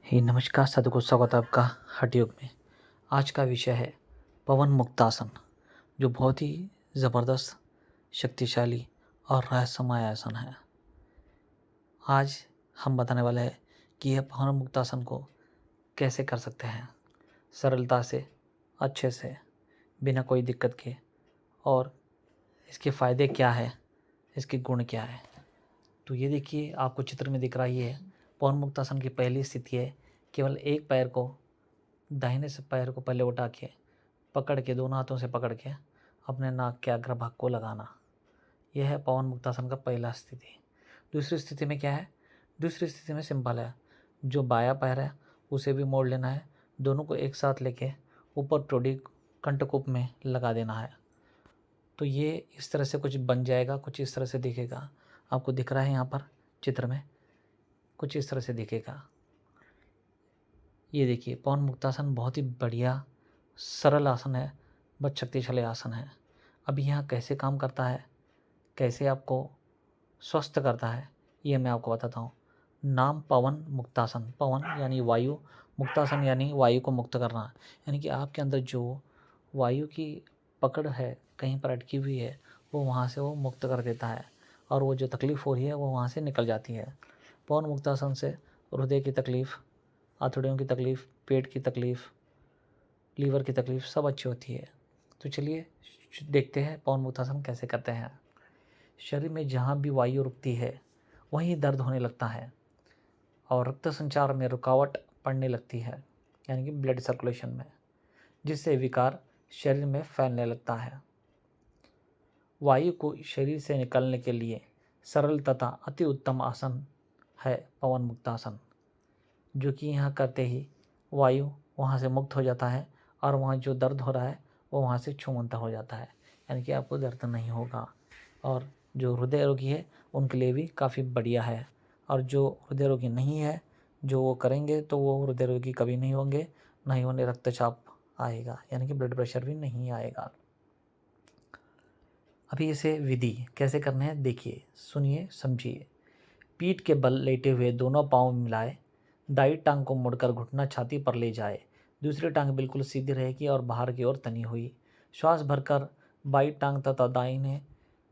नमस्कार साधकों, स्वागत है आपका हठ योग में। आज का विषय है पवन मुक्तासन, जो बहुत ही ज़बरदस्त, शक्तिशाली और रहस्यमय आसन है। आज हम बताने वाले हैं कि यह पवन मुक्तासन को कैसे कर सकते हैं सरलता से, अच्छे से, बिना कोई दिक्कत के, और इसके फ़ायदे क्या है, इसके गुण क्या है। तो ये देखिए, आपको चित्र में दिख रहा ही है। पवन मुक्तासन की पहली स्थिति है केवल एक पैर को, दाहिने से पैर को पहले उठा के पकड़ के, दोनों हाथों से पकड़ के अपने नाक के अग्रभाग को लगाना। यह है पवन मुक्तासन का पहला स्थिति। दूसरी स्थिति में क्या है? दूसरी स्थिति में सिंपल है, जो बायां पैर है उसे भी मोड़ लेना है, दोनों को एक साथ लेके ऊपर टोडी कंठकूप में लगा देना है। तो ये इस तरह से कुछ बन जाएगा, कुछ इस तरह से दिखेगा। आपको दिख रहा है यहाँ पर चित्र में, कुछ इस तरह से दिखेगा। ये देखिए, पवन मुक्तासन बहुत ही बढ़िया सरल आसन है, बहुत शक्तिशाली आसन है। अब यहाँ कैसे काम करता है, कैसे आपको स्वस्थ करता है, ये मैं आपको बताता हूँ। नाम पवन मुक्तासन, पवन यानी वायु, मुक्तासन यानी वायु को मुक्त करना, यानी कि आपके अंदर जो वायु की पकड़ है, कहीं पर अटकी हुई है, वो वहाँ से वो मुक्त कर देता है, और वो जो तकलीफ़ हो रही है वो वहाँ से निकल जाती है। पवन मुक्तासन से हृदय की तकलीफ़, आंतड़ियों की तकलीफ़, पेट की तकलीफ़, लीवर की तकलीफ़ सब अच्छी होती है। तो चलिए देखते हैं पवन मुक्तासन कैसे करते हैं। शरीर में जहाँ भी वायु रुकती है वहीं दर्द होने लगता है, और रक्त संचार में रुकावट पड़ने लगती है, यानी कि ब्लड सर्कुलेशन में, जिससे विकार शरीर में फैलने लगता है। वायु को शरीर से निकलने के लिए सरल तथा अति उत्तम आसन है पवन मुक्तासन, जो कि यहाँ करते ही वायु वहाँ से मुक्त हो जाता है, और वहाँ जो दर्द हो रहा है वो वहाँ से छूमंतर हो जाता है, यानी कि आपको दर्द नहीं होगा। और जो हृदय रोगी है उनके लिए भी काफ़ी बढ़िया है, और जो हृदय रोगी नहीं है, जो वो करेंगे तो वो हृदय रोगी कभी नहीं होंगे, ना ही उन्हें रक्तचाप आएगा, यानी कि ब्लड प्रेशर भी नहीं आएगा। अभी इसे विधि कैसे करने हैं देखिए, सुनिए, समझिए। पीठ के बल लेटे हुए दोनों पाँव मिलाए, दाई टांग को मुड़कर घुटना छाती पर ले जाए, दूसरी टांग बिल्कुल सीधी रहेगी और बाहर की ओर तनी हुई। श्वास भरकर बाई टांग तथा दाहिने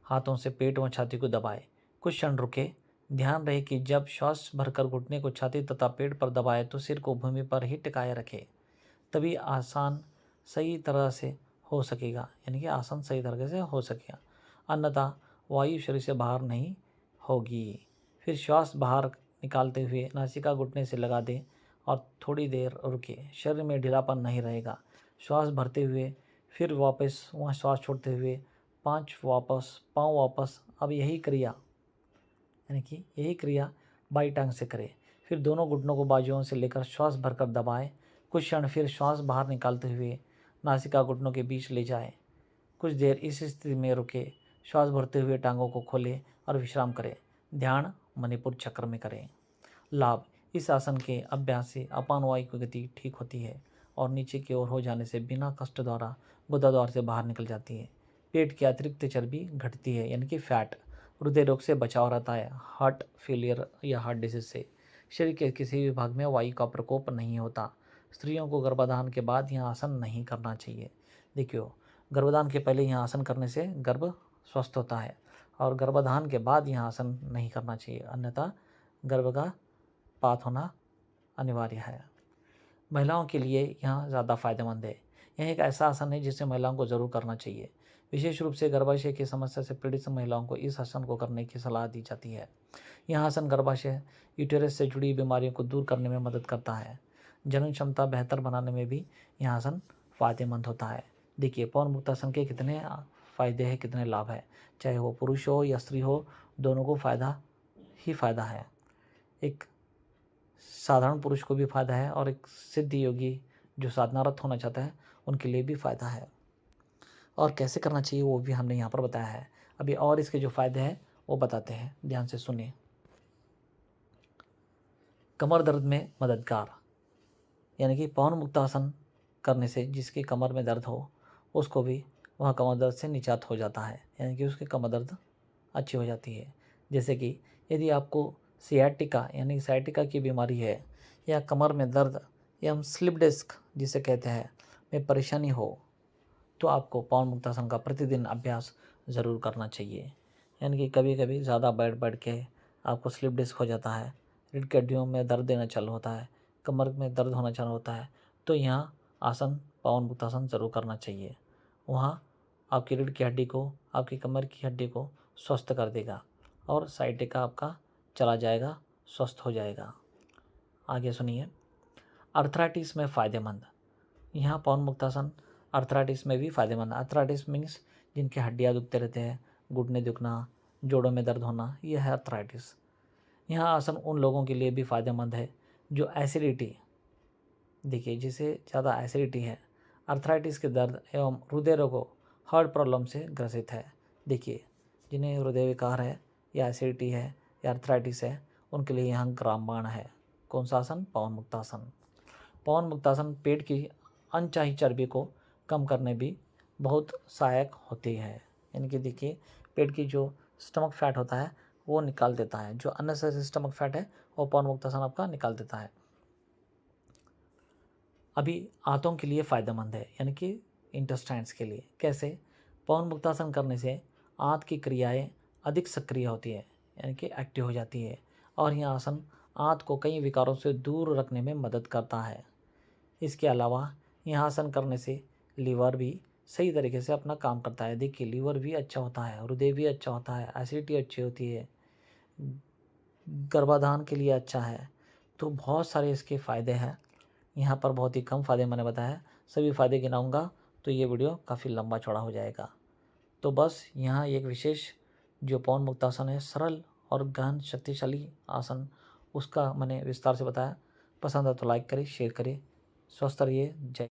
हाथों से पेट व छाती को दबाए, कुछ क्षण रुके। ध्यान रहे कि जब श्वास भरकर घुटने को छाती तथा पेट पर दबाए तो सिर को भूमि पर ही टिकाए रखे, तभी आसान सही तरह से हो सकेगा, यानी कि आसन सही तरीके से हो सकेगा, अन्यथा वायु शरीर से बाहर नहीं होगी। फिर श्वास बाहर निकालते हुए नासिका घुटने से लगा दें और थोड़ी देर रुके, शरीर में ढीलापन नहीं रहेगा। श्वास भरते हुए फिर वापस वहाँ श्वास छोड़ते हुए 5 वापस, पाँव वापस। अब यही क्रिया, यानी कि यही क्रिया बाई टांग से करें। फिर दोनों घुटनों को बाजुओं से लेकर श्वास भरकर दबाएं, कुछ क्षण फिर श्वास बाहर निकालते हुए नासिका घुटनों के बीच ले जाएं। कुछ देर इस स्थिति में रुके, श्वास भरते हुए टांगों को खोलें और विश्राम करें। ध्यान मणिपुर चक्र में करें। लाभ: इस आसन के अभ्यास से अपान वायु की गति ठीक होती है और नीचे की ओर हो जाने से बिना कष्ट द्वारा गुदाद्वार से बाहर निकल जाती है। पेट की अतिरिक्त चर्बी घटती है, यानी कि फैट। हृदय रोग से बचाव रहता है, हार्ट फेलियर या हार्ट डिजीज से। शरीर के किसी भी भाग में वायु का प्रकोप नहीं होता। स्त्रियों को गर्भाधान के बाद यह आसन नहीं करना चाहिए। देखियो, गर्भाधान के पहले यह आसन करने से गर्भ स्वस्थ होता है, और गर्भाधान के बाद यह आसन नहीं करना चाहिए, अन्यथा गर्भ का पात होना अनिवार्य है। महिलाओं के लिए यह ज़्यादा फायदेमंद है। यह एक ऐसा आसन है जिसे महिलाओं को ज़रूर करना चाहिए। विशेष रूप से गर्भाशय की समस्या से पीड़ित महिलाओं को इस आसन को करने की सलाह दी जाती है। यह आसन गर्भाशय, यूटेरस से जुड़ी बीमारियों को दूर करने में मदद करता है। जनन क्षमता बेहतर बनाने में भी यह आसन फायदेमंद होता है। देखिए, पवन मुक्तासन के कितने फ़ायदे हैं, कितने लाभ हैं। चाहे वो पुरुष हो या स्त्री हो, दोनों को फ़ायदा ही फ़ायदा है। एक साधारण पुरुष को भी फ़ायदा है, और एक सिद्ध योगी जो साधनारत होना चाहता है उनके लिए भी फ़ायदा है। और कैसे करना चाहिए वो भी हमने यहाँ पर बताया है। अभी और इसके जो फ़ायदे हैं वो बताते हैं, ध्यान से सुनिए। कमर दर्द में मददगार, यानी कि पवन मुक्तासन करने से जिसकी कमर में दर्द हो उसको भी वह कमर दर्द से निजात हो जाता है, यानी कि उसकी कमर दर्द अच्छी हो जाती है। जैसे कि यदि आपको सियाटिका यानी साइटिका की बीमारी है या कमर में दर्द या स्लिप डिस्क जिसे कहते हैं में परेशानी हो तो आपको पवन मुक्तासन का प्रतिदिन अभ्यास ज़रूर करना चाहिए। यानी कि कभी कभी ज़्यादा बैठ बैठ के आपको स्लिप डिस्क हो जाता है, रीढ़ की हड्डियों में दर्द देना चालू होता है, कमर में दर्द होना चालू होता है, तो यहाँ आसन पवन मुक्तासन ज़रूर करना चाहिए। वहाँ आपकी रीढ़ की हड्डी को, आपकी कमर की हड्डी को स्वस्थ कर देगा और साइटिका आपका चला जाएगा, स्वस्थ हो जाएगा। आगे सुनिए, अर्थराइटिस में फ़ायदेमंद। यहाँ पवन मुक्तासन अर्थराइटिस में भी फ़ायदेमंद है। अर्थराइटिस मीन्स जिनकी हड्डियाँ दुखते रहते हैं, घुटने दुखना, जोड़ों में दर्द होना, यह है अर्थराइटिस। यह आसन उन लोगों के लिए भी फ़ायदेमंद है जो एसिडिटी, देखिए जिसे ज़्यादा एसिडिटी है, अर्थराइटिस के दर्द एवं हृदय रोगों, हार्ट प्रॉब्लम से ग्रसित है। देखिए जिन्हें हृदय विकार है या एसिडिटी है या अर्थराइटिस है, उनके लिए यहाँ रामबाण है। कौन सा आसन? पवन मुक्तासन। पवन मुक्तासन पेट की अनचाही चर्बी को कम करने भी बहुत सहायक होती है। यानी कि देखिए पेट की जो स्टमक फैट होता है वो निकाल देता है, जो अननेसेसरी स्टमक फैट है वो पवन मुक्तासन आपका निकाल देता है। अभी आंतों के लिए फ़ायदेमंद है, यानी कि इंटेस्टाइन्स के लिए। कैसे? पवन मुक्तासन करने से आंत की क्रियाएं अधिक सक्रिय होती है, यानी कि एक्टिव हो जाती है, और यह आसन आंत को कई विकारों से दूर रखने में मदद करता है। इसके अलावा यह आसन करने से लीवर भी सही तरीके से अपना काम करता है। देखिए लीवर भी अच्छा होता है, हृदय भी अच्छा होता है, एसिडिटी अच्छी होती है, गर्भाधान के लिए अच्छा है। तो बहुत सारे इसके फ़ायदे हैं। यहाँ पर बहुत ही कम फ़ायदे मैंने बताया, सभी फ़ायदे गिनाऊंगा तो ये वीडियो काफ़ी लंबा चौड़ा हो जाएगा। तो बस यहाँ एक विशेष जो पवन मुक्तासन है, सरल और गहन शक्तिशाली आसन, उसका मैंने विस्तार से बताया। पसंद है तो लाइक करें, शेयर करें। स्वस्थ रहिए। जय